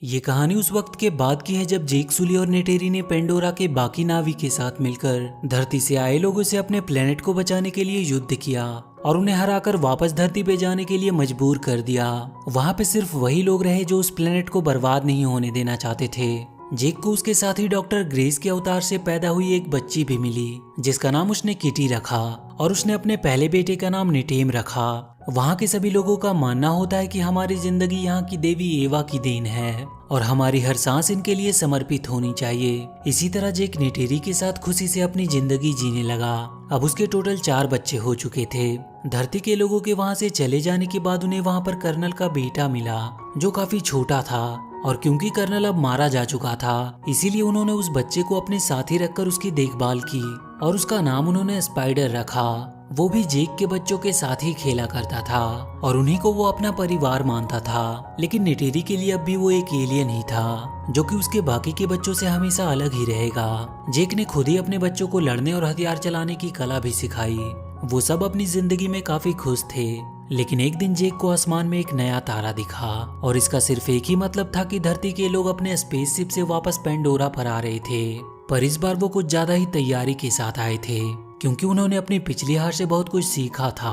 ये कहानी उस वक्त के बाद की है जब जेक सुली और नेटेरी ने पेंडोरा के बाकी नावी के साथ मिलकर धरती से आए लोगों से अपने प्लेनेट को बचाने के लिए युद्ध किया और उन्हें हराकर वापस धरती पे जाने के लिए मजबूर कर दिया। वहां पे सिर्फ वही लोग रहे जो उस प्लेनेट को बर्बाद नहीं होने देना चाहते थे। जेक को उसके साथ ही डॉक्टर ग्रेस के अवतार से पैदा हुई एक बच्ची भी मिली जिसका नाम उसने किटी रखा और उसने अपने पहले बेटे का नाम निटेम रखा। वहाँ के सभी लोगों का मानना होता है कि हमारी जिंदगी यहाँ की देवी एवा की देन है और हमारी हर सांस इनके लिए समर्पित होनी चाहिए। इसी तरह जेक नेटेरी के साथ खुशी से अपनी जिंदगी जीने लगा। अब उसके टोटल 4 बच्चे हो चुके थे। धरती के लोगों के वहाँ से चले जाने के बाद उन्हें वहाँ पर कर्नल का बेटा मिला जो काफी छोटा था और क्योंकि कर्नल अब मारा जा चुका था इसीलिए उन्होंने उस बच्चे को अपने साथ ही रखकर उसकी देखभाल की और उसका नाम उन्होंने स्पाइडर रखा। वो भी जेक के बच्चों के साथ ही खेला करता था और उन्हीं को वो अपना परिवार मानता था। लेकिन नेटेरी के लिए अब भी वो एक एलियन ही था जो कि उसके बाकी के बच्चों से हमेशा अलग ही रहेगा। जेक ने खुद ही अपने बच्चों को लड़ने और हथियार चलाने की कला भी सिखाई। वो सब अपनी जिंदगी में काफी खुश थे। लेकिन एक दिन जेक को आसमान में एक नया तारा दिखा और इसका सिर्फ एक ही मतलब था कि धरती के लोग अपने स्पेसशिप से वापस पेंडोरा पर आ रहे थे। पर इस बार वो कुछ ज्यादा ही तैयारी के साथ आए थे क्योंकि उन्होंने अपनी पिछली हार से बहुत कुछ सीखा था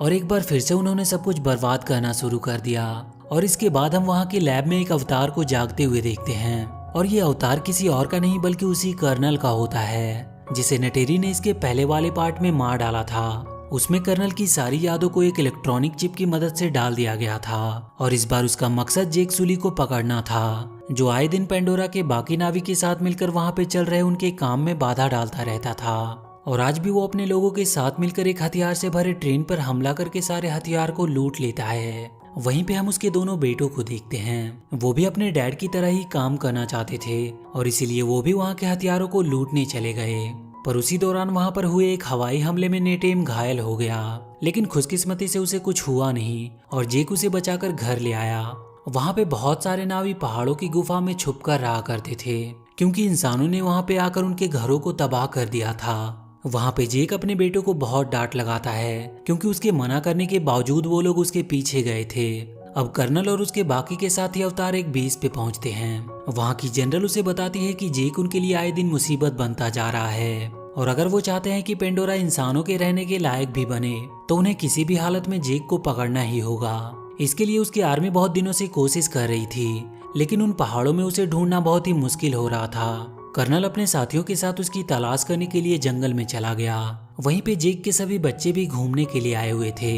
और एक बार फिर से उन्होंने सब कुछ बर्बाद करना शुरू कर दिया। और इसके बाद हम वहाँ के लैब में एक अवतार को जागते हुए देखते हैं और ये अवतार किसी और का नहीं बल्कि उसी कर्नल का होता है जिसे नेटेरी ने इसके पहले वाले पार्ट में मार डाला था। उसमें कर्नल की सारी यादों को एक इलेक्ट्रॉनिक चिप की मदद से डाल दिया गया था और इस बार उसका मकसद जेक सुली को पकड़ना था जो आए दिन पेंडोरा के बाकी नावी के साथ मिलकर वहाँ पे चल रहे उनके काम में बाधा डालता रहता था। और आज भी वो अपने लोगों के साथ मिलकर एक हथियार से भरे ट्रेन पर हमला करके सारे हथियार को लूट लेता है। वहीं पे हम उसके दोनों बेटों को देखते हैं। वो भी अपने डैड की तरह ही काम करना चाहते थे और इसीलिए वो भी वहाँ के हथियारों को लूटने चले गए। पर उसी दौरान वहाँ पर हुए एक हवाई हमले में नेटेम घायल हो गया लेकिन खुशकिस्मती से उसे कुछ हुआ नहीं और जेक उसे बचाकर घर ले आया। वहाँ पे बहुत सारे नावी पहाड़ों की गुफा में छुप कर रहा करते थे क्योंकि इंसानों ने वहाँ पे आकर उनके घरों को तबाह कर दिया था। वहाँ पे जेक अपने बेटों को बहुत डांट लगाता है क्योंकि उसके मना करने के बावजूद वो लोग उसके पीछे गए थे। अब कर्नल और उसके बाकी के साथी अवतार एक बेस पे पहुंचते हैं। वहाँ की जनरल उसे बताती है कि जेक उनके लिए आए दिन मुसीबत बनता जा रहा है और अगर वो चाहते हैं कि पेंडोरा इंसानों के रहने के लायक भी बने तो उन्हें किसी भी हालत में जेक को पकड़ना ही होगा। इसके लिए उसकी आर्मी बहुत दिनों से कोशिश कर रही थी लेकिन उन पहाड़ों में उसे ढूंढना बहुत ही मुश्किल हो रहा था। कर्नल अपने साथियों के साथ उसकी तलाश करने के लिए जंगल में चला गया। वहीं पे जेक के सभी बच्चे भी घूमने के लिए आए हुए थे।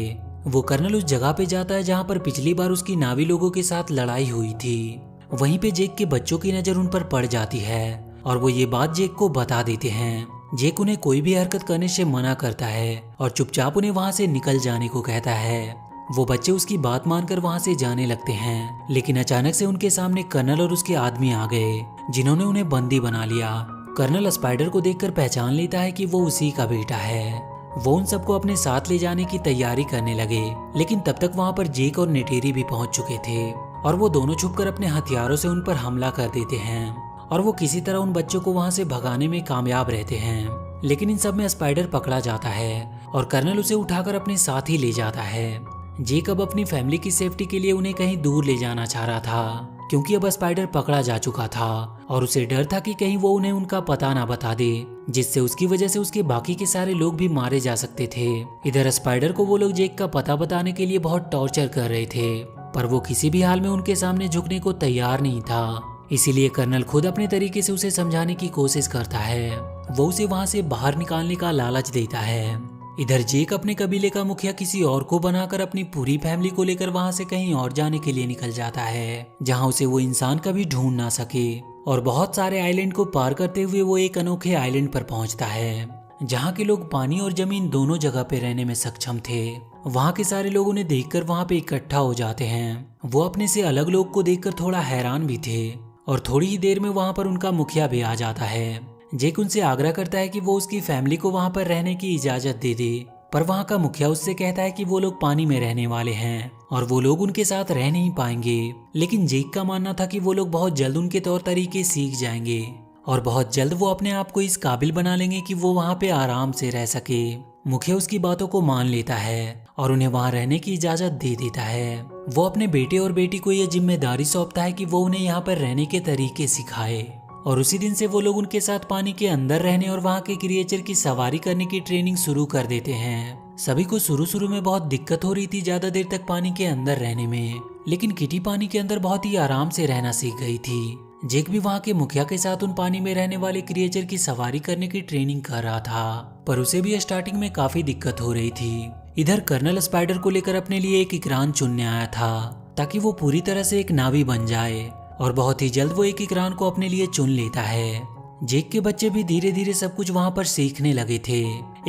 वो कर्नल उस जगह पे जाता है जहाँ पर पिछली बार उसकी नावी लोगों के साथ लड़ाई हुई थी। वहीं पे जेक के बच्चों की नजर उन पर पड़ जाती है और वो ये बात जेक को बता देते हैं। जेक उन्हें कोई भी हरकत करने से मना करता है और चुपचाप उन्हें वहाँ से निकल जाने को कहता है। वो बच्चे उसकी बात मानकर वहाँ से जाने लगते हैं लेकिन अचानक से उनके सामने कर्नल और उसके आदमी आ गए जिन्होंने उन्हें बंदी बना लिया। कर्नल स्पाइडर को देखकर पहचान लेता है कि वो उसी का बेटा है। वो उन सबको अपने साथ ले जाने की तैयारी करने लगे लेकिन तब तक वहाँ पर जेक और नेटेरी भी पहुँच चुके थे और वो दोनों छुपकर अपने हथियारों से उन पर हमला कर देते हैं और वो किसी तरह उन बच्चों को वहाँ से भगाने में कामयाब रहते हैं। लेकिन इन सब में स्पाइडर पकड़ा जाता है और कर्नल उसे उठाकर अपने साथ ही ले जाता है। जेक अब अपनी फैमिली की सेफ्टी के लिए उन्हें कहीं दूर ले जाना चाह रहा था क्योंकि अब स्पाइडर पकड़ा जा चुका था और उसे डर था कि कहीं वो उन्हें उनका पता ना बता दे जिससे उसकी वजह से उसके बाकी के सारे लोग भी मारे जा सकते थे। इधर स्पाइडर को वो लोग जेक का पता बताने के लिए बहुत टॉर्चर कर रहे थे पर वो किसी भी हाल में उनके सामने झुकने को तैयार नहीं था। इसीलिए कर्नल खुद अपने तरीके से उसे समझाने की कोशिश करता है। वो उसे वहाँ से बाहर निकालने का लालच देता है। इधर जेक अपने कबीले का मुखिया किसी और को बनाकर अपनी पूरी फैमिली को लेकर वहां से कहीं और जाने के लिए निकल जाता है जहां उसे वो इंसान कभी ढूंढ ना सके। और बहुत सारे आइलैंड को पार करते हुए वो एक अनोखे आइलैंड पर पहुंचता है जहां के लोग पानी और जमीन दोनों जगह पे रहने में सक्षम थे। वहां के सारे लोग उन्हें देखकर वहां पे इकट्ठा हो जाते हैं। वो अपने से अलग लोग को देखकर थोड़ा हैरान भी थे और थोड़ी ही देर में वहां पर उनका मुखिया भी आ जाता है। जेक उनसे आग्रह करता है कि वो उसकी फैमिली को वहां पर रहने की इजाजत दे दे पर वहां का मुखिया उससे कहता है कि वो लोग पानी में रहने वाले हैं और वो लोग उनके साथ रह नहीं पाएंगे। लेकिन जेक का मानना था कि वो लोग बहुत जल्द उनके तौर तरीके सीख जाएंगे और बहुत जल्द वो अपने आप को इस काबिल बना लेंगे कि वो वहां पे आराम से रह सके। मुखिया उसकी बातों को मान लेता है और उन्हें वहां रहने की इजाजत दे देता है। वो अपने बेटे और बेटी को यह जिम्मेदारी सौंपता है कि वो उन्हें यहाँ पर रहने के तरीके सिखाए। और उसी दिन से वो लोग उनके साथ पानी के अंदर रहने और वहाँ के क्रिएचर की सवारी करने की ट्रेनिंग शुरू कर देते हैं। सभी को शुरू में बहुत दिक्कत हो रही थी ज्यादा देर तक पानी के अंदर रहने में, लेकिन किटी पानी के अंदर बहुत ही आराम से रहना सीख गई थी। जेक भी वहाँ के मुखिया के साथ उन पानी में रहने वाले क्रिएचर की सवारी करने की ट्रेनिंग कर रहा था, पर उसे भी स्टार्टिंग में काफी दिक्कत हो रही थी। इधर कर्नल स्पाइडर को लेकर अपने लिए एक इकरान चुनने आया था ताकि वो पूरी तरह से एक नावी बन जाए, और बहुत ही जल्द वो एक इकरान को अपने लिए चुन लेता है। जेक के बच्चे भी धीरे धीरे सब कुछ वहाँ पर सीखने लगे थे।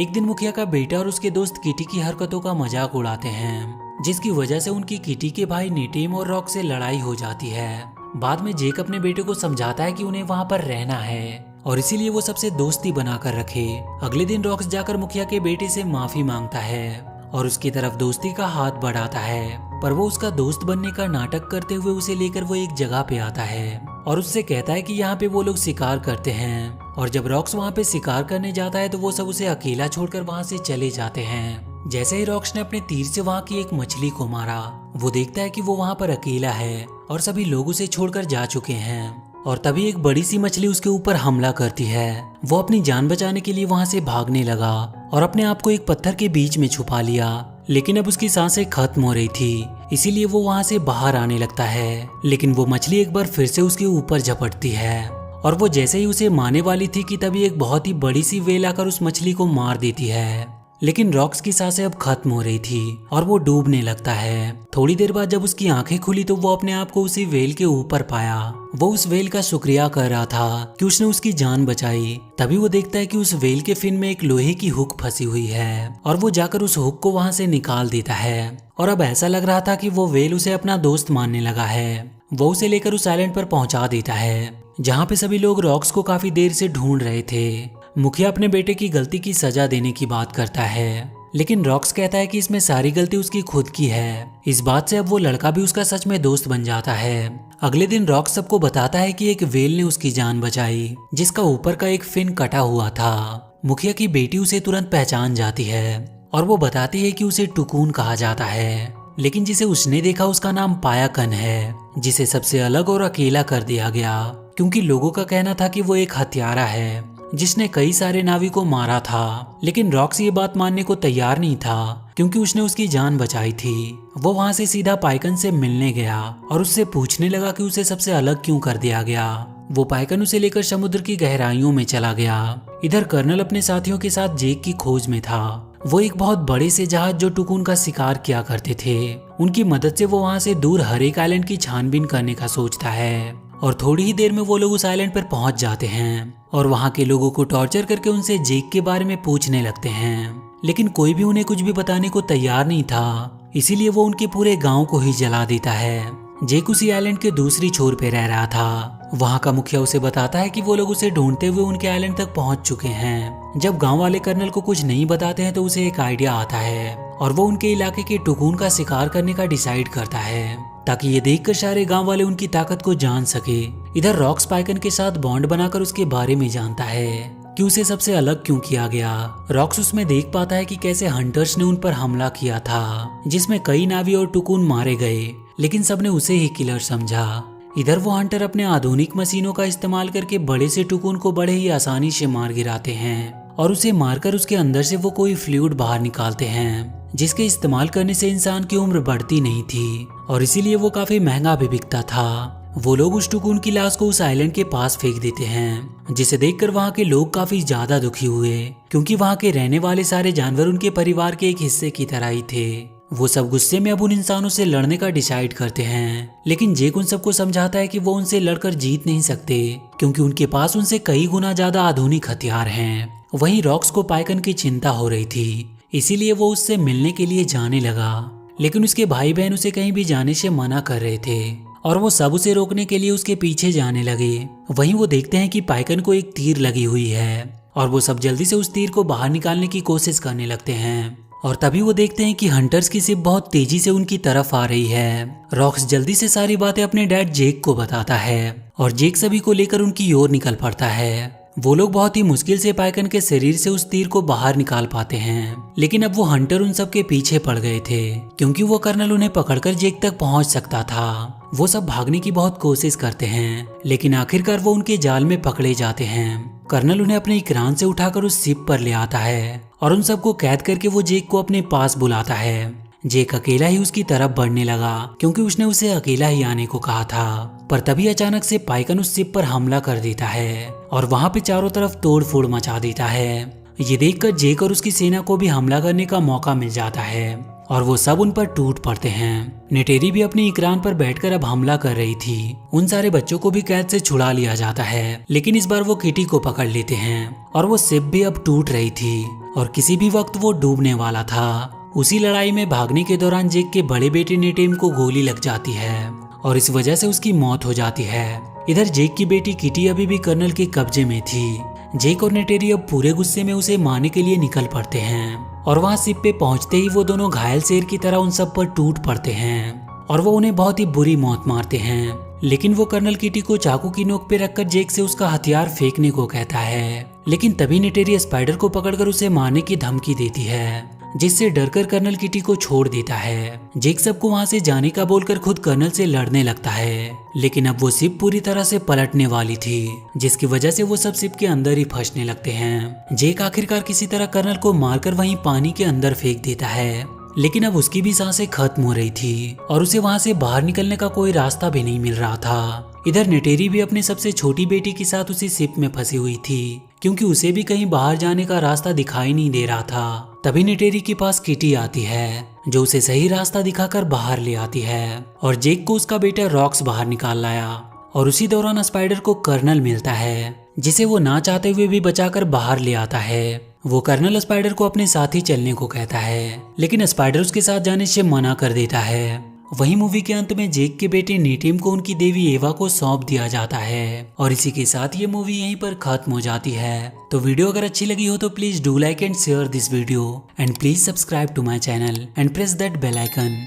एक दिन मुखिया का बेटा और उसके दोस्त किटी की हरकतों का मजाक उड़ाते हैं, जिसकी वजह से उनकी किटी के भाई नेटेम और रॉक से लड़ाई हो जाती है। बाद में जेक अपने बेटे को समझाता है कि उन्हें वहाँ पर रहना है और इसीलिए वो सबसे दोस्ती बनाकर रखे। अगले दिन रॉक्स जाकर मुखिया के बेटे से माफी मांगता है और उसकी तरफ दोस्ती का हाथ बढ़ाता है, पर वो उसका दोस्त बनने का नाटक करते हुए उसे लेकर वो एक जगह पे आता है और उससे कहता है कि यहाँ पे वो लोग शिकार करते हैं। और जब रॉक्स वहाँ पे शिकार करने जाता है तो वो सब उसे अकेला छोड़कर वहाँ से चले जाते हैं। जैसे ही रॉक्स ने अपने तीर से वहाँ की एक मछली को मारा, वो देखता है कि वो वहाँ पर अकेला है और सभी लोग उसे छोड़कर जा चुके हैं। और तभी एक बड़ी सी मछली उसके ऊपर हमला करती है। वो अपनी जान बचाने के लिए वहाँ से भागने लगा और अपने आप को एक पत्थर के बीच में छुपा लिया, लेकिन अब उसकी सांसें खत्म हो रही थी, इसीलिए वो वहाँ से बाहर आने लगता है। लेकिन वो मछली एक बार फिर से उसके ऊपर झपटती है और वो जैसे ही उसे मारने वाली थी कि तभी एक बहुत ही बड़ी सी वेल आकर उस मछली को मार देती है। लेकिन रॉक्स की सांसें अब खत्म हो रही थी और वो डूबने लगता है। थोड़ी देर बाद जब उसकी आंखें खुली तो वो अपने आप को उसी वेल के ऊपर पाया। वो उस वेल का शुक्रिया कर रहा था कि उसने उसकी जान बचाई। तभी वो देखता है कि उस वेल के फिन में एक लोहे की हुक फंसी हुई है और वो जाकर उस हुक को वहां से निकाल देता है। और अब ऐसा लग रहा था कि वो वेल उसे अपना दोस्त मानने लगा है। वो उसे लेकर उस आइलैंड पर पहुंचा देता है जहाँ पे सभी लोग रॉक्स को काफी देर से ढूंढ रहे थे। मुखिया अपने बेटे की गलती की सजा देने की बात करता है, लेकिन रॉक्स कहता है कि इसमें सारी गलती उसकी खुद की है। इस बात से अब वो लड़का भी उसका सच में दोस्त बन जाता है। अगले दिन रॉक्स सबको बताता है कि एक वेल ने उसकी जान बचाई, जिसका ऊपर का एक फिन कटा हुआ था। मुखिया की बेटी उसे तुरंत पहचान जाती है और वो बताती है कि उसे टुकून कहा जाता है, लेकिन जिसे उसने देखा उसका नाम पायाकन है, जिसे सबसे अलग और अकेला कर दिया गया क्योंकि लोगों का कहना था कि वो एक हत्यारा है जिसने कई सारे नावी को मारा था। लेकिन रॉक्स ये बात मानने को तैयार नहीं था क्योंकि उसने उसकी जान बचाई थी। वो वहां से सीधा पाइकन से मिलने गया और उससे पूछने लगा कि उसे सबसे अलग क्यों कर दिया गया। वो पाइकन उसे लेकर समुद्र की गहराइयों में चला गया। इधर कर्नल अपने साथियों के साथ जेक की खोज में था। वो एक बहुत बड़े से जहाज जो टुकून का शिकार किया करते थे, उनकी मदद से वो वहां से दूर हर एक आइलैंड की छानबीन करने का सोचता है। और थोड़ी ही देर में वो लोग उस आइलैंड पर पहुंच जाते हैं और वहां के लोगों को टॉर्चर करके उनसे जेक के बारे में पूछने लगते हैं, लेकिन कोई भी उन्हें कुछ भी बताने को तैयार नहीं था, इसीलिए वो उनके पूरे गांव को ही जला देता है। जेक उसी आइलैंड के दूसरी छोर पे रह रहा था। वहां का मुखिया उसे बताता है कि वो लोग उसे ढूंढते हुए उनके आइलैंड तक पहुंच चुके हैं। जब गांव वाले कर्नल को कुछ नहीं बताते हैं तो उसे एक आइडिया आता है और वो उनके इलाके के टुकून का शिकार करने का डिसाइड करता है ताकि ये देखकर सारे गांव वाले उनकी ताकत को जान सके। इधर रॉक्स पाइकन के साथ बॉन्ड बनाकर उसके बारे में जानता है कि उसे सबसे अलग क्यों किया गया। रॉक्स उसमें देख पाता है कि कैसे हंटर्स ने उन पर हमला किया था, जिसमें कई नावी और टुकून मारे गए, लेकिन सबने उसे ही किलर समझा। इधर वो हंटर अपने आधुनिक मशीनों का इस्तेमाल करके बड़े से टुकून को बड़े ही आसानी से मार गिराते हैं और उसे मारकर उसके अंदर से वो कोई फ्लूइड बाहर निकालते हैं, जिसके इस्तेमाल करने से इंसान की उम्र बढ़ती नहीं थी और इसीलिए वो काफी महंगा भी बिकता था। वो लोग उस टुकून की लाश को उस आइलैंड के पास फेंक देते हैं, जिसे देखकर वहाँ के लोग काफी ज्यादा दुखी हुए क्योंकि वहाँ के रहने वाले सारे जानवर उनके परिवार के एक हिस्से की तरह ही थे। वो सब गुस्से में अब उन इंसानों से लड़ने का डिसाइड करते हैं, लेकिन जेक उन सबको समझाता है कि वो उनसे लड़कर जीत नहीं सकते क्योंकि उनके पास उनसे कई गुना ज्यादा आधुनिक हथियार हैं। वहीं रॉक्स को पाइकन की चिंता हो रही थी, इसीलिए वो उससे मिलने के लिए जाने लगा, लेकिन उसके भाई बहन उसे कहीं भी जाने से मना कर रहे थे और वो सब उसे रोकने के लिए उसके पीछे जाने लगे। वहीं वो देखते हैं कि पाइकन को एक तीर लगी हुई है और वो सब जल्दी से उस तीर को बाहर निकालने की कोशिश करने लगते हैं और तभी वो देखते हैं कि हंटर्स की शिप बहुत तेजी से उनकी तरफ आ रही है। रॉक्स जल्दी से सारी बातें अपने डैड जेक को बताता है और जेक सभी को लेकर उनकी ओर निकल पड़ता है। वो लोग बहुत ही मुश्किल से पाइकन के शरीर से उस तीर को बाहर निकाल पाते हैं, लेकिन अब वो हंटर उन सब के पीछे पड़ गए थे क्योंकि वो कर्नल उन्हें पकड़कर जेक तक पहुंच सकता था। वो सब भागने की बहुत कोशिश करते हैं, लेकिन आखिरकार वो उनके जाल में पकड़े जाते हैं। कर्नल उन्हें अपने इकरान से उठाकर उस शिप पर ले आता है और उन सबको कैद करके वो जेक को अपने पास बुलाता है। जेक अकेला ही उसकी तरफ बढ़ने लगा क्योंकि उसने उसे अकेला ही आने को कहा था, पर तभी अचानक से पाइकन उस शिप पर हमला कर देता है और वहां पे चारों तरफ तोड़ फोड़ मचा देता है। ये देखकर जेक और उसकी सेना को भी हमला करने का मौका मिल जाता है और वो सब उन पर टूट पड़ते हैं। नेटेरी भी अपनी इकरान पर बैठकर अब हमला कर रही थी। उन सारे बच्चों को भी कैद से छुड़ा लिया जाता है, लेकिन इस बार वो किटी को पकड़ लेते हैं और वो शिप भी अब टूट रही थी और किसी भी वक्त वो डूबने वाला था। उसी लड़ाई में भागने के दौरान जेक के बड़े बेटे नेटेम को गोली लग जाती है और इस वजह से उसकी मौत हो जाती है। इधर जेक की बेटी किटी अभी भी कर्नल के कब्जे में थी। जेक और नेटेरी अब पूरे गुस्से में उसे मारने के लिए निकल पड़ते हैं और वहां शिप पे पहुंचते ही वो दोनों घायल शेर की तरह उन सब पर टूट पड़ते हैं और वो उन्हें बहुत ही बुरी मौत मारते हैं। लेकिन वो कर्नल किटी को चाकू की नोक पे रखकर जेक से उसका हथियार फेंकने को कहता है, लेकिन तभी नेटेरी स्पाइडर को पकड़कर उसे मारने की धमकी देती है, जिससे डरकर कर्नल किटी को छोड़ देता है। जेक सबको वहां से जाने का बोलकर खुद कर्नल से लड़ने लगता है, लेकिन अब वो शिप पूरी तरह से पलटने वाली थी, जिसकी वजह से वो सब शिप के अंदर ही फंसने लगते हैं। जेक आखिरकार किसी तरह कर्नल को मारकर वहीं पानी के अंदर फेंक देता है, लेकिन अब उसकी भी सांसें खत्म हो रही थी और उसे वहां से बाहर निकलने का कोई रास्ता भी नहीं मिल रहा था। इधर नेटेरी भी अपने सबसे छोटी बेटी के साथ उसी शिप में फंसी हुई थी क्योंकि उसे भी कहीं बाहर जाने का रास्ता दिखाई नहीं दे रहा था। तभी नेटेरी के पास किटी आती है जो उसे सही रास्ता दिखाकर बाहर ले आती है और जेक को उसका बेटा रॉक्स बाहर निकाल लाया। और उसी दौरान स्पाइडर को कर्नल मिलता है, जिसे वो ना चाहते हुए भी बचाकर बाहर ले आता है। वो कर्नल स्पाइडर को अपने साथ ही चलने को कहता है, लेकिन स्पाइडर उसके साथ जाने से मना कर देता है। वही मूवी के अंत में जेक के बेटे नेटिम को उनकी देवी एवा को सौंप दिया जाता है और इसी के साथ ये मूवी यहीं पर खत्म हो जाती है। तो वीडियो अगर अच्छी लगी हो तो please do like and share this video and please subscribe to my channel and press that bell icon.